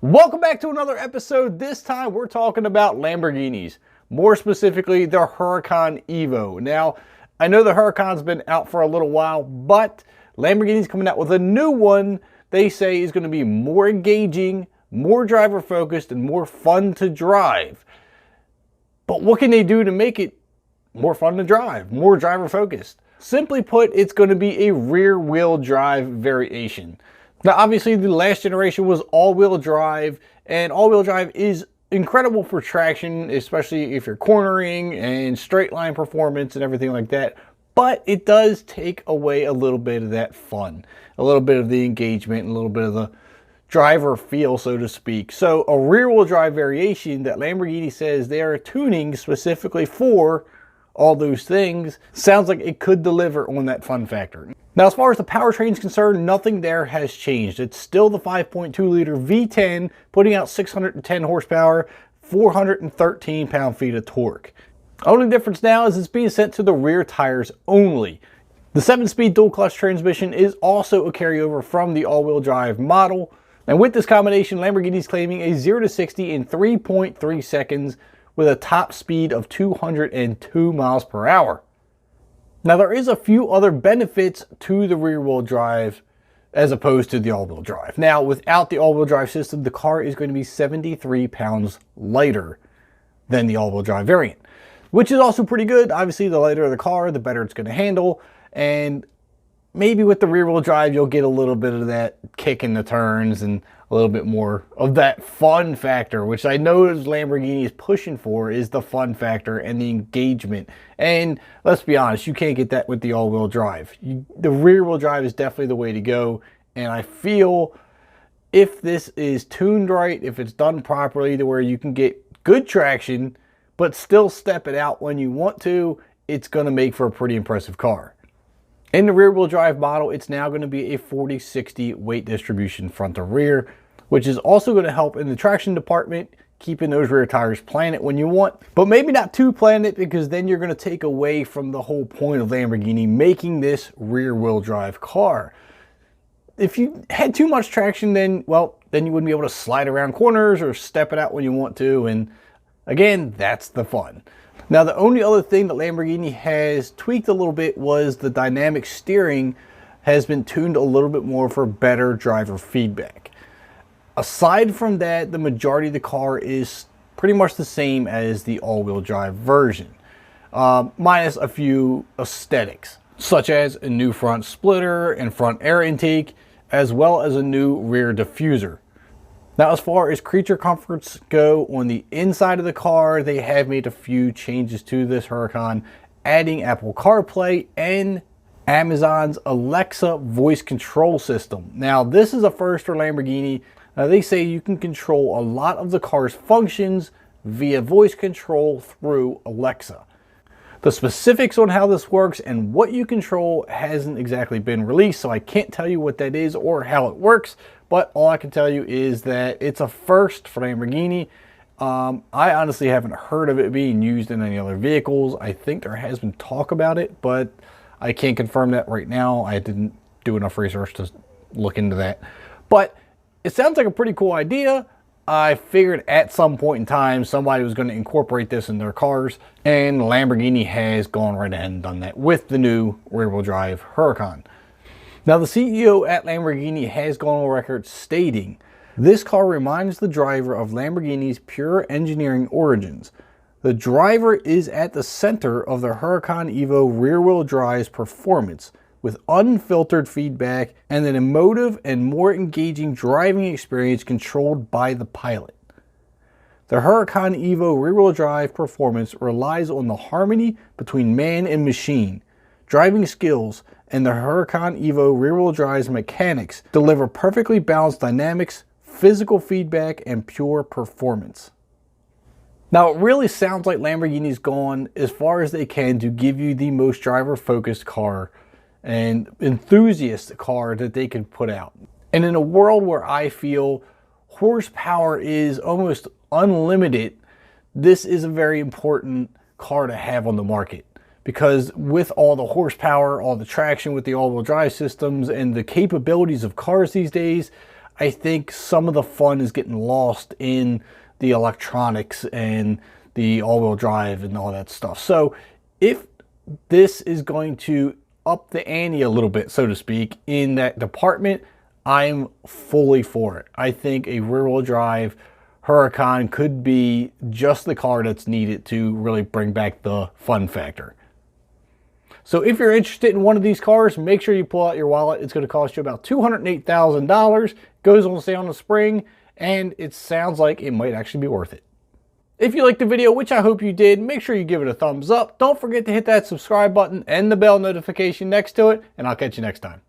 Welcome back to another episode. This time we're talking about Lamborghinis, more specifically the Huracan Evo. Now, I know the Huracan's been out for a little while, but Lamborghini's coming out with a new one they say is going to be more engaging, more driver focused, and more fun to drive. But what can they do to make it more fun to drive, more driver focused? Simply put, it's going to be a rear wheel drive variation. Now, obviously, the last generation was all-wheel drive, and all-wheel drive is incredible for traction, especially if you're cornering and straight line performance and everything like that. But it does take away a little bit of that fun, a little bit of the engagement, and a little bit of the driver feel, so to speak. So a rear-wheel drive variation that Lamborghini says they are tuning specifically for all those things sounds like it could deliver on that fun factor. Now, as far as the powertrain is concerned, nothing there has changed. It's still the 5.2 liter V10, putting out 610 horsepower, 413 pound-feet of torque. Only difference now is it's being sent to the rear tires only. The 7-speed dual clutch transmission is also a carryover from the all-wheel drive model. And with this combination, Lamborghini's claiming a 0 to 60 in 3.3 seconds with a top speed of 202 miles per hour. Now, there is a few other benefits to the rear-wheel drive as opposed to the all-wheel drive. Now, without the all-wheel drive system, the car is going to be 73 pounds lighter than the all-wheel drive variant, which is also pretty good. Obviously, the lighter the car, the better it's going to handle. And maybe with the rear-wheel drive, you'll get a little bit of that kick in the turns and a little bit more of that fun factor, which I know Lamborghini is pushing for, is the fun factor and the engagement. And let's be honest, you can't get that with the all-wheel drive. The rear-wheel drive is definitely the way to go. And I feel if this is tuned right, if it's done properly to where you can get good traction, but still step it out when you want to, it's going to make for a pretty impressive car. In the rear-wheel drive model, it's now going to be a 40-60 weight distribution front to rear, which is also going to help in the traction department, keeping those rear tires planted when you want, but maybe not too planted, because then you're going to take away from the whole point of Lamborghini making this rear-wheel drive car. If you had too much traction, then you wouldn't be able to slide around corners or step it out when you want to, and again, that's the fun. Now, the only other thing that Lamborghini has tweaked a little bit was the dynamic steering has been tuned a little bit more for better driver feedback. Aside from that, the majority of the car is pretty much the same as the all-wheel drive version, minus a few aesthetics, such as a new front splitter and front air intake, as well as a new rear diffuser. Now, as far as creature comforts go on the inside of the car, they have made a few changes to this Huracan, adding Apple CarPlay and Amazon's Alexa voice control system. Now, this is a first for Lamborghini. They say you can control a lot of the car's functions via voice control through Alexa. The specifics on how this works and what you control hasn't exactly been released, so I can't tell you what that is or how it works. But all I can tell you is that it's a first for Lamborghini. I honestly haven't heard of it being used in any other vehicles. I think there has been talk about it, but I can't confirm that right now. I didn't do enough research to look into that. But it sounds like a pretty cool idea. I figured at some point in time somebody was going to incorporate this in their cars, and Lamborghini has gone right ahead and done that with the new rear-wheel drive Huracan. Now, the CEO at Lamborghini has gone on record stating, "This car reminds the driver of Lamborghini's pure engineering origins. The driver is at the center of the Huracan Evo rear-wheel drive's performance, with unfiltered feedback and an emotive and more engaging driving experience controlled by the pilot. The Huracan Evo rear-wheel drive performance relies on the harmony between man and machine. Driving skills and the Huracan Evo rear-wheel drive's mechanics deliver perfectly balanced dynamics, physical feedback, and pure performance." Now, it really sounds like Lamborghini's gone as far as they can to give you the most driver-focused car and enthusiast car that they can put out. And in a world where I feel horsepower is almost unlimited, this is a very important car to have on the market. Because with all the horsepower, all the traction with the all-wheel drive systems, and the capabilities of cars these days, I think some of the fun is getting lost in the electronics and the all-wheel drive and all that stuff. So if this is going to up the ante a little bit, so to speak, in that department, I'm fully for it. I think a rear-wheel drive Huracan could be just the car that's needed to really bring back the fun factor. So if you're interested in one of these cars, make sure you pull out your wallet. It's going to cost you about $208,000. Goes on sale in the spring, and it sounds like it might actually be worth it. If you liked the video, which I hope you did, make sure you give it a thumbs up. Don't forget to hit that subscribe button and the bell notification next to it, and I'll catch you next time.